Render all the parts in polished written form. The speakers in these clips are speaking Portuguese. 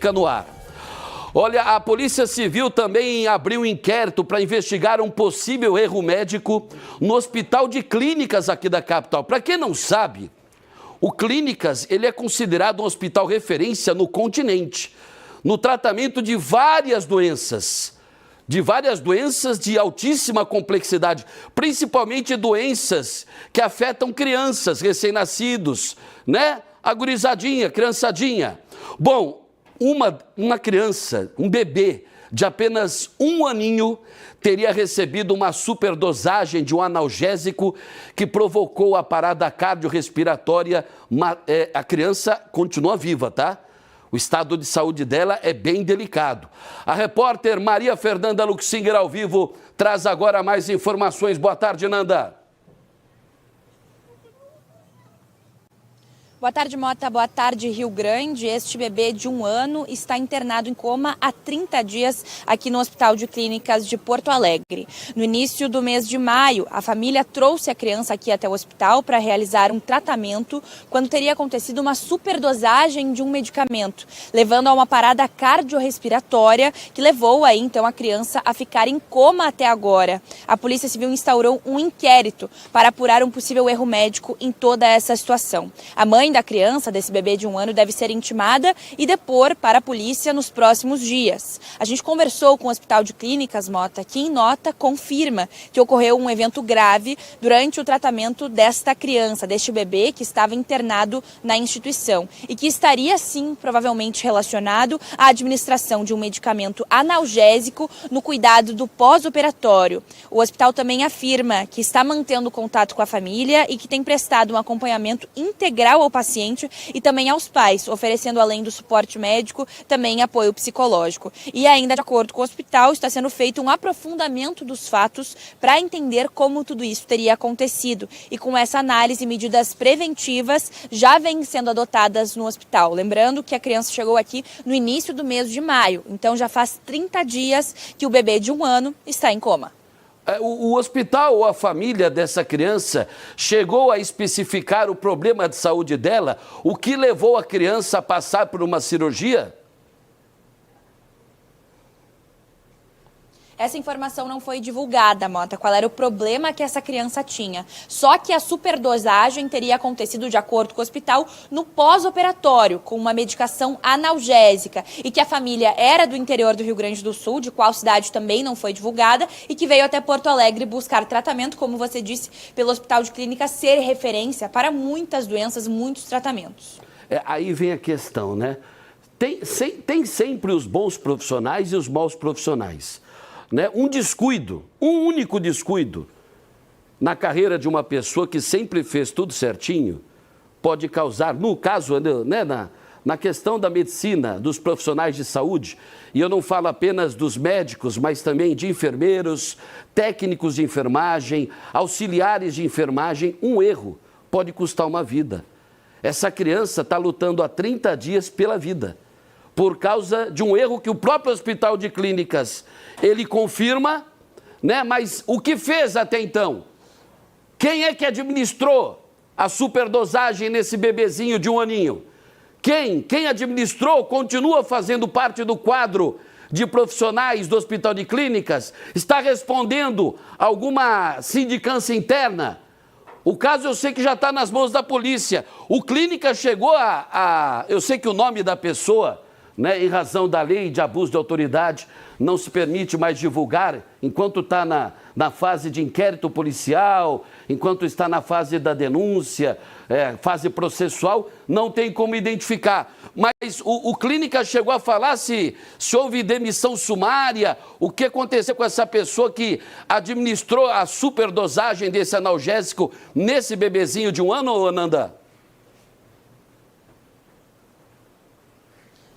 fica no ar. Olha, a Polícia Civil também abriu um inquérito para investigar um possível erro médico no Hospital de Clínicas aqui da capital. Para quem não sabe, o Clínicas ele é considerado um hospital referência no continente, no tratamento de várias doenças de altíssima complexidade, principalmente doenças que afetam crianças, recém-nascidos, né? A gurizadinha, criançadinha. Bom, uma criança, um bebê de apenas 1 aninho, teria recebido uma superdosagem de um analgésico que provocou a parada cardiorrespiratória. A criança continua viva, tá? O estado de saúde dela é bem delicado. A repórter Maria Fernanda Luxinger, ao vivo, traz agora mais informações. Boa tarde, Nanda. Boa tarde, Mota. Boa tarde, Rio Grande. Este bebê de 1 ano está internado em coma há 30 dias aqui no Hospital de Clínicas de Porto Alegre. No início do mês de maio, a família trouxe a criança aqui até o hospital para realizar um tratamento quando teria acontecido uma superdosagem de um medicamento, levando a uma parada cardiorrespiratória que levou aí então a criança a ficar em coma até agora. A Polícia Civil instaurou um inquérito para apurar um possível erro médico em toda essa situação. A mãe da criança, desse bebê de 1 ano, deve ser intimada e depor para a polícia nos próximos dias. A gente conversou com o Hospital de Clínicas, Mota, que em nota confirma que ocorreu um evento grave durante o tratamento desta criança, deste bebê que estava internado na instituição e que estaria, sim, provavelmente relacionado à administração de um medicamento analgésico no cuidado do pós-operatório. O hospital também afirma que está mantendo contato com a família e que tem prestado um acompanhamento integral ao paciente e também aos pais, oferecendo, além do suporte médico, também apoio psicológico. E ainda, de acordo com o hospital, está sendo feito um aprofundamento dos fatos para entender como tudo isso teria acontecido. E com essa análise, medidas preventivas já vêm sendo adotadas no hospital. Lembrando que a criança chegou aqui no início do mês de maio, então já faz 30 dias que o bebê de 1 ano está em coma. O hospital ou a família dessa criança chegou a especificar o problema de saúde dela, o que levou a criança a passar por uma cirurgia? Essa informação não foi divulgada, Mota, qual era o problema que essa criança tinha. Só que a superdosagem teria acontecido, de acordo com o hospital, no pós-operatório, com uma medicação analgésica. E que a família era do interior do Rio Grande do Sul, de qual cidade também não foi divulgada, e que veio até Porto Alegre buscar tratamento, como você disse, pelo Hospital de Clínicas ser referência para muitas doenças, muitos tratamentos. Aí vem a questão, né? Tem sempre os bons profissionais e os maus profissionais. Né? Um único descuido na carreira de uma pessoa que sempre fez tudo certinho pode causar, no caso, né, na questão da medicina, dos profissionais de saúde, e eu não falo apenas dos médicos, mas também de enfermeiros, técnicos de enfermagem, auxiliares de enfermagem, um erro pode custar uma vida. Essa criança está lutando há 30 dias pela vida, por causa de um erro que o próprio Hospital de Clínicas, ele confirma, né? Mas o que fez até então? Quem é que administrou a superdosagem nesse bebezinho de 1 aninho? Quem administrou continua fazendo parte do quadro de profissionais do Hospital de Clínicas? Está respondendo alguma sindicância interna? O caso eu sei que já está nas mãos da polícia. O Clínica chegou eu sei que o nome da pessoa, né, em razão da lei de abuso de autoridade, não se permite mais divulgar, enquanto está na fase de inquérito policial, enquanto está na fase da denúncia, fase processual, não tem como identificar. Mas o Clínica chegou a falar se houve demissão sumária, o que aconteceu com essa pessoa que administrou a superdosagem desse analgésico nesse bebezinho de 1 ano, Ananda?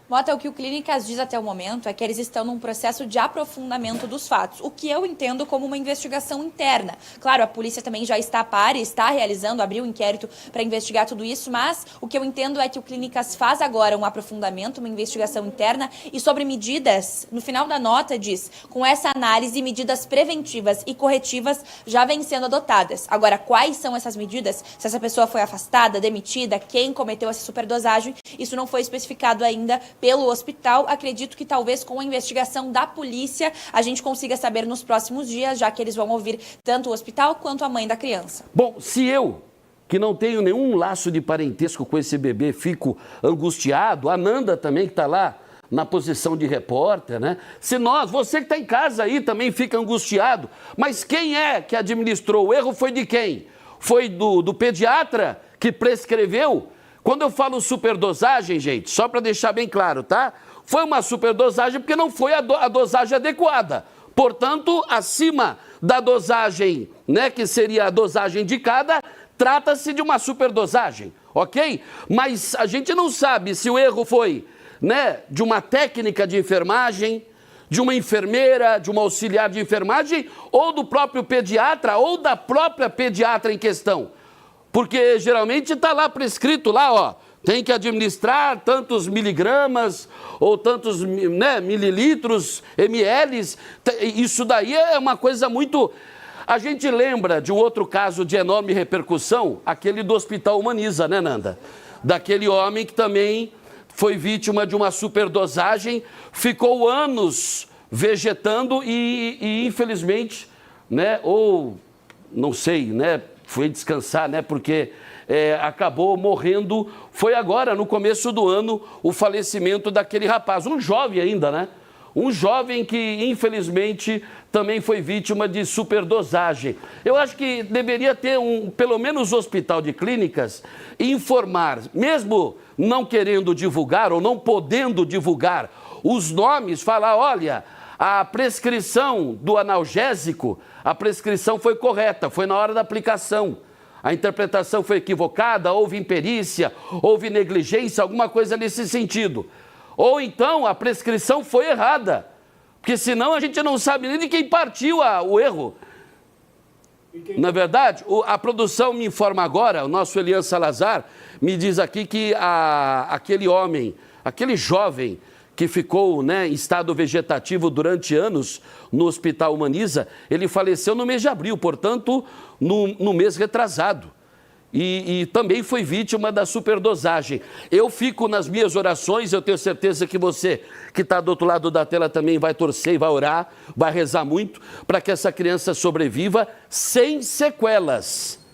Mota, o que o Clínicas diz até o momento é que eles estão num processo de aprofundamento dos fatos, o que eu entendo como uma investigação interna. Claro, a polícia também já está a par e está realizando, abriu um inquérito para investigar tudo isso, mas o que eu entendo é que o Clínicas faz agora um aprofundamento, uma investigação interna e sobre medidas, no final da nota diz, com essa análise, medidas preventivas e corretivas já vêm sendo adotadas. Agora, quais são essas medidas? Se essa pessoa foi afastada, demitida, quem cometeu essa superdosagem, isso não foi especificado ainda pelo hospital. Acredito que talvez com a investigação da polícia a gente consiga saber nos próximos dias, já que eles vão ouvir tanto o hospital quanto a mãe da criança. Bom, se eu, que não tenho nenhum laço de parentesco com esse bebê, fico angustiado, a Nanda também que está lá na posição de repórter, né? Se nós, você que está em casa aí também fica angustiado, mas quem é que administrou? O erro foi de quem? Foi do pediatra que prescreveu? Quando eu falo superdosagem, gente, só para deixar bem claro, tá? Foi uma superdosagem porque não foi a dosagem adequada. Portanto, acima da dosagem, né, que seria a dosagem indicada, trata-se de uma superdosagem, ok? Mas a gente não sabe se o erro foi, né, de uma técnica de enfermagem, de uma enfermeira, de uma auxiliar de enfermagem, ou do próprio pediatra, ou da própria pediatra em questão. Porque geralmente está lá prescrito, lá, ó, tem que administrar tantos miligramas, ou tantos, né, mililitros, mls. Isso daí é uma coisa muito... A gente lembra de um outro caso de enorme repercussão, aquele do Hospital Humaniza, né, Nanda? Daquele homem que também foi vítima de uma superdosagem, ficou anos vegetando e infelizmente, né, ou não sei, né, foi descansar, né, porque acabou morrendo. Foi agora, no começo do ano, o falecimento daquele rapaz, um jovem ainda, né? Um jovem que, infelizmente, também foi vítima de superdosagem. Eu acho que deveria ter, pelo menos, hospital de clínicas, informar, mesmo não querendo divulgar ou não podendo divulgar os nomes, falar, olha, a prescrição do analgésico, a prescrição foi correta, foi na hora da aplicação. A interpretação foi equivocada, houve imperícia, houve negligência, alguma coisa nesse sentido. Ou então a prescrição foi errada, porque senão a gente não sabe nem de quem partiu o erro. Na verdade, a produção me informa agora, o nosso Elian Salazar me diz aqui que aquele homem, aquele jovem que ficou, né, em estado vegetativo durante anos no Hospital Humaniza, ele faleceu no mês de abril, portanto, no mês retrasado. E também foi vítima da superdosagem. Eu fico nas minhas orações, eu tenho certeza que você que está do outro lado da tela também vai torcer e vai orar, vai rezar muito para que essa criança sobreviva sem sequelas,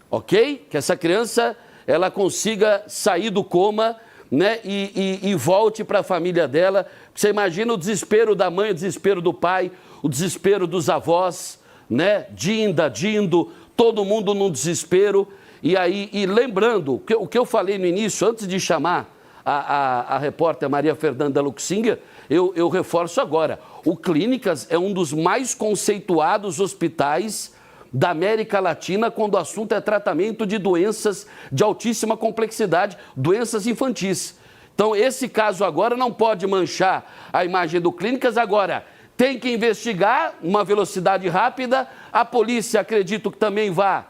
ok? Que essa criança ela consiga sair do coma, né, e volte para a família dela. Você imagina o desespero da mãe, o desespero do pai, o desespero dos avós, né? Dinda, Dindo, todo mundo num desespero. E lembrando, o que eu falei no início, antes de chamar a repórter Maria Fernanda Luxinger, eu reforço agora. O Clínicas é um dos mais conceituados hospitais da América Latina quando o assunto é tratamento de doenças de altíssima complexidade, doenças infantis. Então, esse caso agora não pode manchar a imagem do Clínicas. Agora, tem que investigar uma velocidade rápida. A polícia, acredito que também vai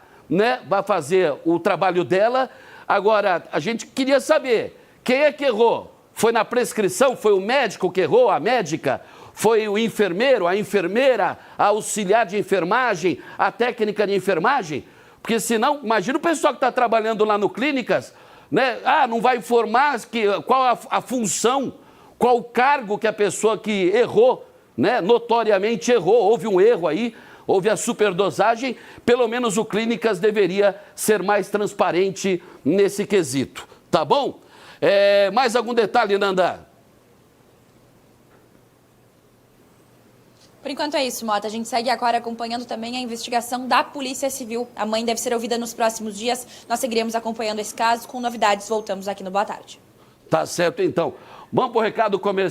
fazer o trabalho dela. Agora, a gente queria saber, quem é que errou? Foi na prescrição? Foi o médico que errou? A médica? Foi o enfermeiro, a enfermeira, a auxiliar de enfermagem, a técnica de enfermagem? Porque senão, imagina o pessoal que está trabalhando lá no Clínicas, né? Não vai informar qual a função, qual o cargo que a pessoa que errou, né, notoriamente errou, houve um erro aí, houve a superdosagem. Pelo menos o Clínicas deveria ser mais transparente nesse quesito, tá bom? Mais algum detalhe, Nanda? Por enquanto é isso, Mota. A gente segue agora acompanhando também a investigação da Polícia Civil. A mãe deve ser ouvida nos próximos dias. Nós seguiremos acompanhando esse caso. Com novidades, voltamos aqui no Boa Tarde. Tá certo, então. Vamos para o recado comercial.